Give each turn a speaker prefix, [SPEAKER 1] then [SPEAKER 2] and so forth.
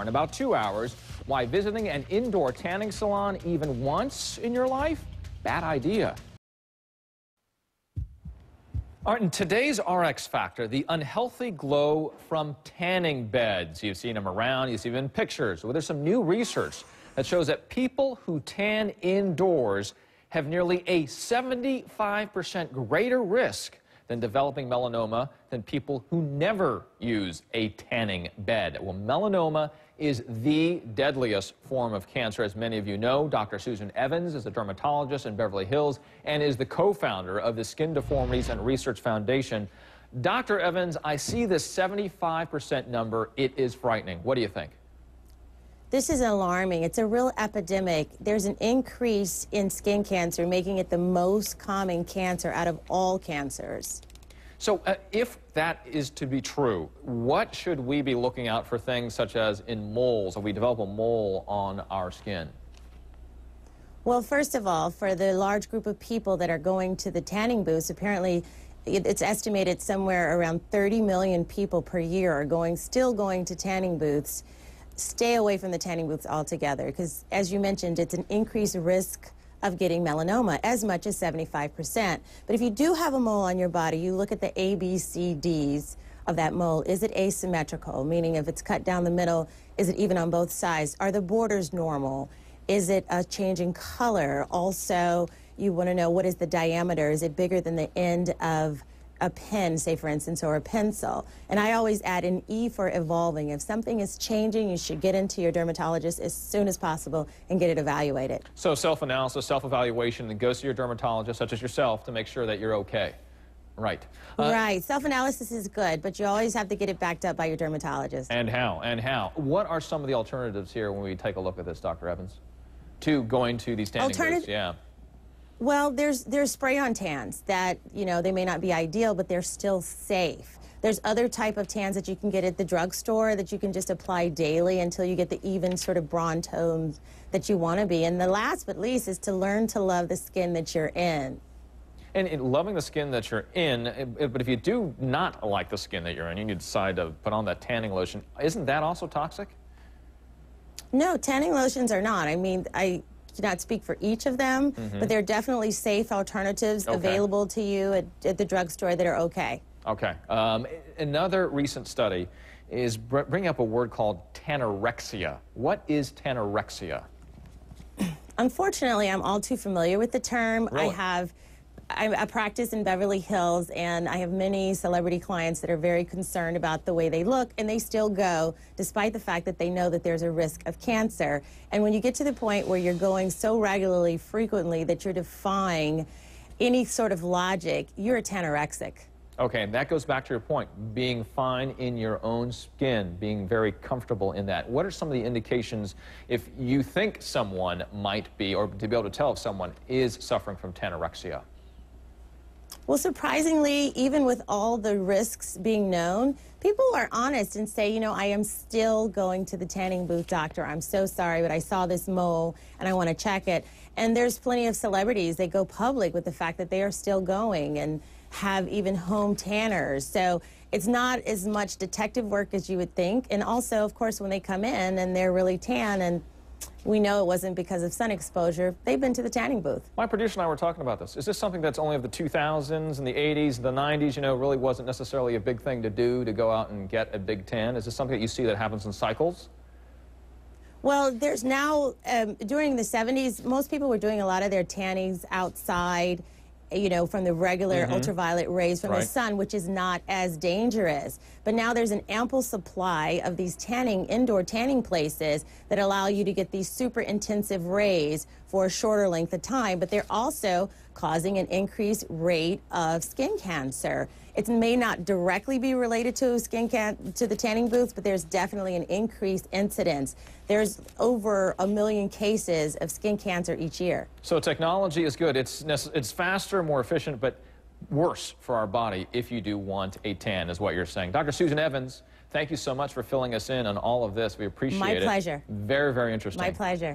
[SPEAKER 1] In about 2 hours, why visiting an indoor tanning salon even once in your life? Bad idea. All right, in today's RX Factor, the unhealthy glow from tanning beds. You've seen them around, you see them in pictures. Well, there's some new research that shows that people who tan indoors have nearly a 75% greater risk than developing melanoma than people who never use a tanning bed. Well, melanoma is the deadliest form of cancer, as many of you know. Dr. Susan Evans is a dermatologist in Beverly Hills and is the co-founder of the Skin Deformities and Research Foundation. Dr. Evans, I see this 75% number. It is frightening. What do you think?
[SPEAKER 2] This is alarming. It's a real epidemic. There's an increase in skin cancer, making it the most common cancer out of all cancers.
[SPEAKER 1] So if that is to be true, what should we be looking out for things such as in moles, if we develop a mole on our skin?
[SPEAKER 2] Well, first of all, for the large group of people that are going to the tanning booths, apparently it's estimated somewhere around 30 million people per year are still going to tanning booths. Stay away from the tanning booths altogether, because as you mentioned, it's an increased risk of getting melanoma, as much as 75%. But if you do have a mole on your body, you look at the ABCDs of that mole. Is it asymmetrical, meaning if it's cut down the middle, is it even on both sides? Are the borders normal? Is it a change in color? Also, you want to know, what is the diameter? Is it bigger than the end of a pen, say for instance, or a pencil? And I always add an E for evolving. If something is changing, you should get into your dermatologist as soon as possible and get it evaluated.
[SPEAKER 1] So self-analysis, self-evaluation, and goes to your dermatologist, such as yourself, to make sure that you're okay. Right.
[SPEAKER 2] Right. Self-analysis is good, but you always have to get it backed up by your dermatologist.
[SPEAKER 1] And how? And how? What are some of the alternatives here when we take a look at this, Dr. Evans, to going to these tanning booths? Yeah.
[SPEAKER 2] Well, there's spray-on tans that, you know, they may not be ideal, but they're still safe. There's other type of tans that you can get at the drugstore that you can just apply daily until you get the even sort of bronze tones that you want to be. And the last but least is to learn to love the skin that you're in.
[SPEAKER 1] And in loving the skin that you're in, but if you do not like the skin that you're in, you decide to put on that tanning lotion, isn't that also toxic?
[SPEAKER 2] No, tanning lotions are not. I mean, I do not speak for each of them, but there are definitely safe alternatives available to you at the drugstore that are okay.
[SPEAKER 1] Okay. Another recent study is bringing up a word called tanorexia. What is tanorexia?
[SPEAKER 2] Unfortunately, I'm all too familiar with the term.
[SPEAKER 1] Really?
[SPEAKER 2] I practice in Beverly Hills, and I have many celebrity clients that are very concerned about the way they look, and they still go, despite the fact that they know that there's a risk of cancer. And when you get to the point where you're going so regularly, frequently, that you're defying any sort of logic, you're a tanorexic.
[SPEAKER 1] Okay, and that goes back to your point, being fine in your own skin, being very comfortable in that. What are some of the indications if you think someone might be, or to be able to tell if someone is suffering from tanorexia?
[SPEAKER 2] Well, surprisingly, even with all the risks being known, people are honest and say, you know, I am still going to the tanning booth, doctor. I'm so sorry, but I saw this mole and I want to check it. And there's plenty of celebrities that go public with the fact that they are still going and have even home tanners. So it's not as much detective work as you would think. And also, of course, when they come in and they're really tan and we know it wasn't because of sun exposure, they've been to the tanning booth.
[SPEAKER 1] My producer and I were talking about this. Is this something that's only of the 2000s and the 80s, the 90s, you know, really wasn't necessarily a big thing to do, to go out and get a big tan? Is this something that you see that happens in cycles?
[SPEAKER 2] Well, there's now, during the 70s, most people were doing a lot of their tannings outside, you know, from the regular ultraviolet rays from the sun, which is not as dangerous. But now there's an ample supply of these indoor tanning places that allow you to get these super intensive rays for a shorter length of time, but they're also causing an increased rate of skin cancer. It may not directly be related to to the tanning booths, but there's definitely an increased incidence. There's over 1 million cases of skin cancer each year.
[SPEAKER 1] So technology is good. It's faster, more efficient, but worse for our body if you do want a tan, is what you're saying. Dr. Susan Evans, thank you so much for filling us in on all of this. We appreciate it.
[SPEAKER 2] My pleasure.
[SPEAKER 1] Very, very interesting.
[SPEAKER 2] My pleasure.